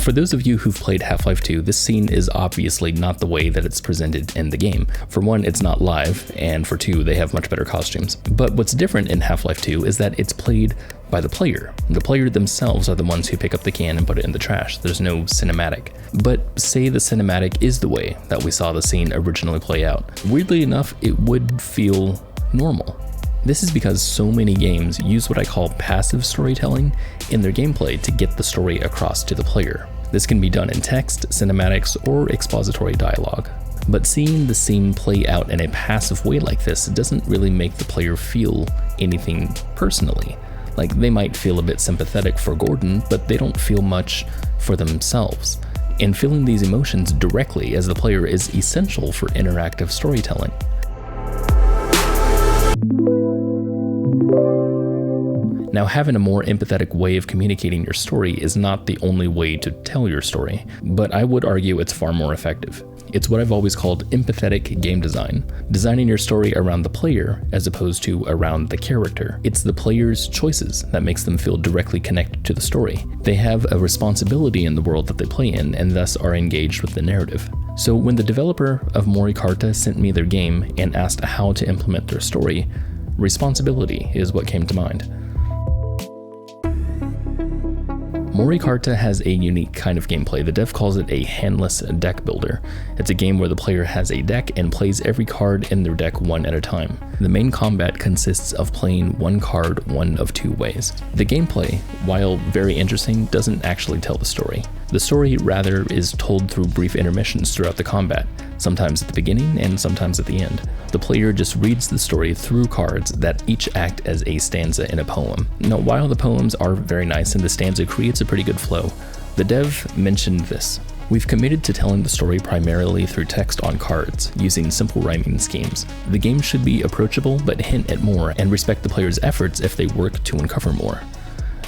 For those of you who've played Half-Life 2, this scene is obviously not the way that it's presented in the game. For one, it's not live, and for two, they have much better costumes. But what's different in Half-Life 2 is that it's played by the player. The player themselves are the ones who pick up the can and put it in the trash. There's no cinematic. But say the cinematic is the way that we saw the scene originally play out. Weirdly enough, it would feel normal. This is because so many games use what I call passive storytelling in their gameplay to get the story across to the player. This can be done in text, cinematics, or expository dialogue. But seeing the scene play out in a passive way like this doesn't really make the player feel anything personally. Like, they might feel a bit sympathetic for Gordon, but they don't feel much for themselves. And feeling these emotions directly as the player is essential for interactive storytelling. Now, having a more empathetic way of communicating your story is not the only way to tell your story, but I would argue it's far more effective. It's what I've always called empathetic game design, designing your story around the player as opposed to around the character. It's the player's choices that makes them feel directly connected to the story. They have a responsibility in the world that they play in and thus are engaged with the narrative. So when the developer of Mori Carta sent me their game and asked how to implement their story, responsibility is what came to mind. Mori Carta has a unique kind of gameplay. The dev calls it a handless deck builder. It's a game where the player has a deck and plays every card in their deck one at a time. The main combat consists of playing one card one of two ways. The gameplay, while very interesting, doesn't actually tell the story. The story, rather, is told through brief intermissions throughout the combat, sometimes at the beginning and sometimes at the end. The player just reads the story through cards that each act as a stanza in a poem. Now, while the poems are very nice and the stanza creates a pretty good flow, the dev mentioned this. We've committed to telling the story primarily through text on cards, using simple rhyming schemes. The game should be approachable but hint at more and respect the player's efforts if they work to uncover more.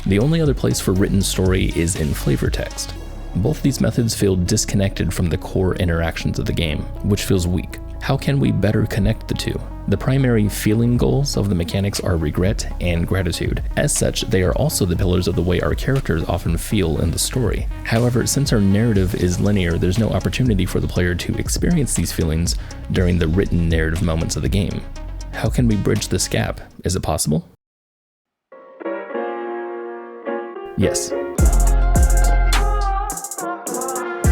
The only other place for written story is in flavor text. Both these methods feel disconnected from the core interactions of the game, which feels weak. How can we better connect the two? The primary feeling goals of the mechanics are regret and gratitude. As such, they are also the pillars of the way our characters often feel in the story. However, since our narrative is linear, there's no opportunity for the player to experience these feelings during the written narrative moments of the game. How can we bridge this gap? Is it possible? Yes.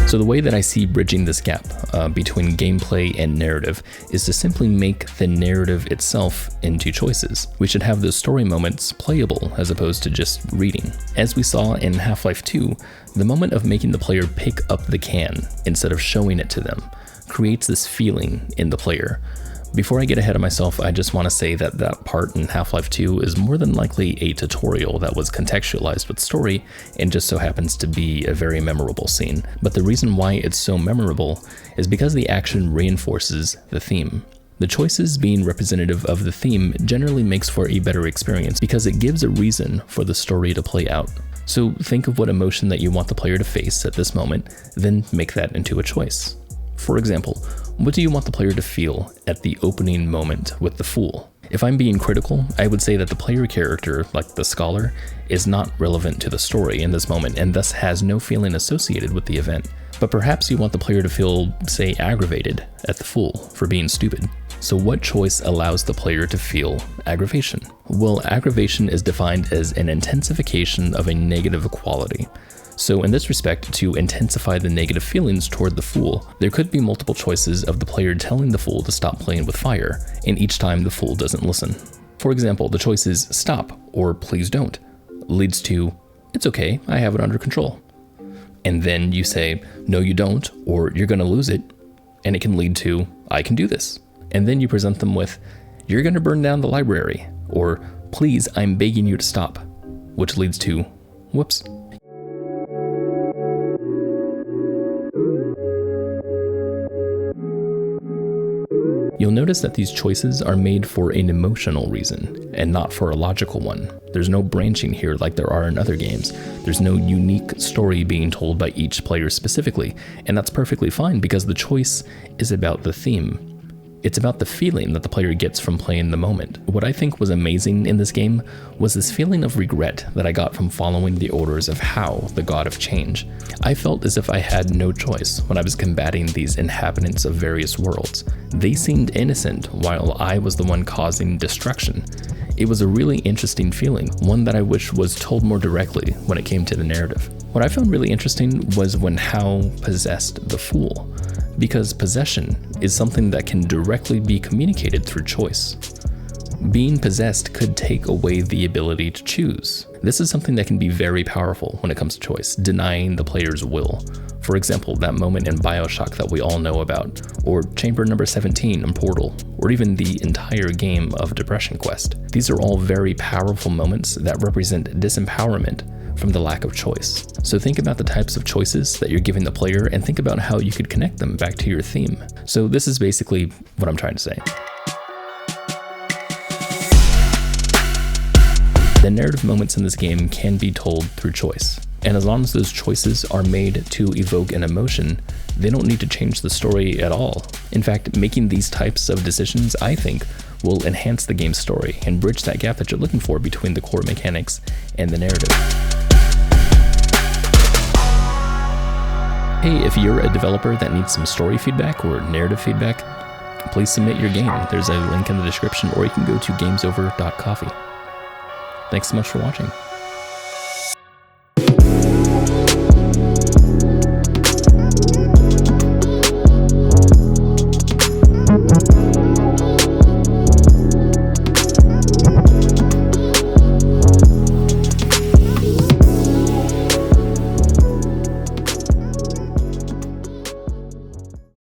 So the way that I see bridging this gap between gameplay and narrative is to simply make the narrative itself into choices. We should have those story moments playable as opposed to just reading. As we saw in Half-Life 2, the moment of making the player pick up the can instead of showing it to them creates this feeling in the player. Before I get ahead of myself, I just want to say that that part in Half-Life 2 is more than likely a tutorial that was contextualized with story and just so happens to be a very memorable scene. But the reason why it's so memorable is because the action reinforces the theme. The choices being representative of the theme generally makes for a better experience because it gives a reason for the story to play out. So think of what emotion that you want the player to face at this moment, then make that into a choice. For example, what do you want the player to feel at the opening moment with the Fool? If I'm being critical, I would say that the player character, like the scholar, is not relevant to the story in this moment and thus has no feeling associated with the event. But perhaps you want the player to feel, say, aggravated at the Fool for being stupid. So what choice allows the player to feel aggravation? Well, aggravation is defined as an intensification of a negative quality. So in this respect, to intensify the negative feelings toward the Fool, there could be multiple choices of the player telling the Fool to stop playing with fire, and each time the Fool doesn't listen. For example, the choices stop or please don't leads to, it's okay, I have it under control. And then you say, no you don't, or you're gonna lose it, and it can lead to, I can do this. And then you present them with, you're gonna burn down the library, or please, I'm begging you to stop, which leads to, whoops. You'll notice that these choices are made for an emotional reason and not for a logical one. There's no branching here like there are in other games. There's no unique story being told by each player specifically, and that's perfectly fine because the choice is about the theme. It's about the feeling that the player gets from playing the moment. What I think was amazing in this game was this feeling of regret that I got from following the orders of Hao, the god of change. I felt as if I had no choice when I was combating these inhabitants of various worlds. They seemed innocent while I was the one causing destruction. It was a really interesting feeling, one that I wish was told more directly when it came to the narrative. What I found really interesting was when Hao possessed the Fool, because possession is something that can directly be communicated through choice. Being possessed could take away the ability to choose. This is something that can be very powerful when it comes to choice, denying the player's will. For example, that moment in BioShock that we all know about, or Chamber number 17 in Portal, or even the entire game of Depression Quest. These are all very powerful moments that represent disempowerment from the lack of choice. So think about the types of choices that you're giving the player and think about how you could connect them back to your theme. So this is basically what I'm trying to say. The narrative moments in this game can be told through choice. And as long as those choices are made to evoke an emotion, they don't need to change the story at all. In fact, making these types of decisions, I think, will enhance the game's story and bridge that gap that you're looking for between the core mechanics and the narrative. Hey, if you're a developer that needs some story feedback or narrative feedback, please submit your game. There's a link in the description, or you can go to gamesover.coffee. Thanks so much for watching.